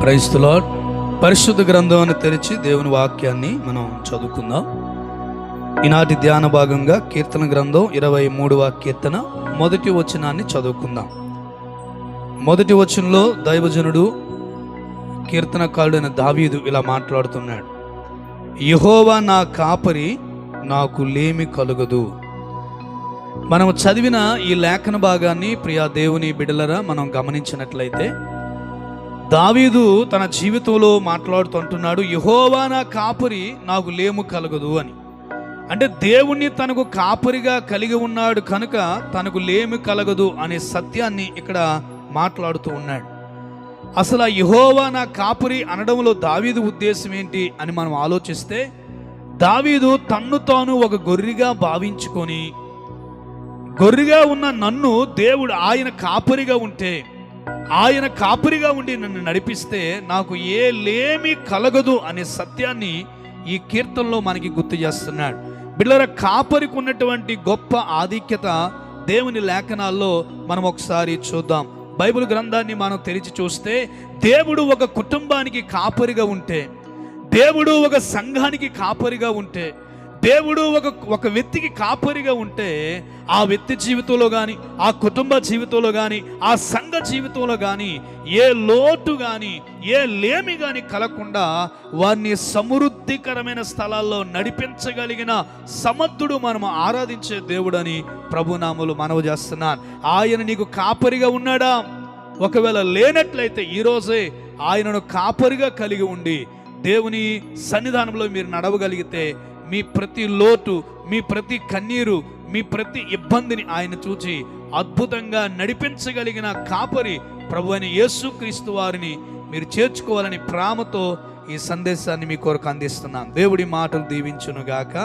Praise the lord. పరిశుద్ధ గ్రంథాన్ని తెరిచి దేవుని వాక్యాన్ని మనం చదువుకుందాం. ఈనాటి ధ్యాన భాగంగా కీర్తన గ్రంథం 23వ కీర్తన మొదటి వచనాన్ని చదువుకుందాం. మొదటి వచనంలో దైవజనుడు కీర్తనకారుడైన దావీదు ఇలా మాట్లాడుతున్నాడు. యెహోవా నా కాపరి, నాకు లేమి కలుగదు. మనం చదివిన ఈ లేఖన భాగాన్ని ప్రియా దేవుని బిడ్డలరా మనం గమనించినట్లయితే దావీదు తన జీవితంలో మాట్లాడుతుంటున్నాడు, యెహోవా నా కాపరి, నాకు లేము కలగదు అని. అంటే దేవుణ్ణి తనకు కాపరిగా కలిగి ఉన్నాడు కనుక తనకు లేమి కలగదు అనే సత్యాన్ని ఇక్కడ మాట్లాడుతూ ఉన్నాడు. అసలు ఆ యెహోవా నా కాపరి అనడంలో దావీదు ఉద్దేశం ఏంటి అని మనం ఆలోచిస్తే, దావీదు తన్ను తాను ఒక గొర్రెగా భావించుకొని, గొర్రెగా ఉన్న నన్ను దేవుడు ఆయన కాపరిగా ఉంటే, ఆయన కాపరిగా ఉండి నన్ను నడిపిస్తే నాకు ఏ లేమి కలగదు అనే సత్యాన్ని ఈ కీర్తనలో మనకి గుర్తు చేస్తున్నాడు. బిడ్డలారా, కాపరికి ఉన్నటువంటి గొప్ప ఆధిక్యత దేవుని లేఖనాల్లో మనం ఒకసారి చూద్దాం. బైబిల్ గ్రంథాన్ని మనం తెరిచి చూస్తే దేవుడు ఒక కుటుంబానికి కాపరిగా ఉంటే, దేవుడు ఒక సంఘానికి కాపరిగా ఉంటే, దేవుడు ఒక వ్యక్తికి కాపరిగా ఉంటే ఆ వ్యక్తి జీవితంలో కానీ, ఆ కుటుంబ జీవితంలో కానీ, ఆ సంఘ జీవితంలో కానీ ఏ లోటు కానీ ఏ లేమి కానీ కలగకుండా వారిని సమృద్ధికరమైన స్థలాల్లో నడిపించగలిగిన సమర్థుడు మనం ఆరాధించే దేవుడని ప్రభునామములు మనవి చేస్తున్నాను. ఆయన నీకు కాపరిగా ఉన్నాడా? ఒకవేళ లేనట్లయితే ఈరోజే ఆయనను కాపరిగా కలిగి ఉండి దేవుని సన్నిధానంలో మీరు నడవగలిగితే మీ ప్రతి లోటు, మీ ప్రతి కన్నీరు, మీ ప్రతి ఇబ్బందిని ఆయన చూచి అద్భుతంగా నడిపించగలిగిన కాపరి ప్రభు అయిన యేసుక్రీస్తు వారిని మీరు చేర్చుకోవాలని ప్రేమతో ఈ సందేశాన్ని మీ కొరకు అందిస్తున్నాను. దేవుడి మాటలు దీవించునుగాక.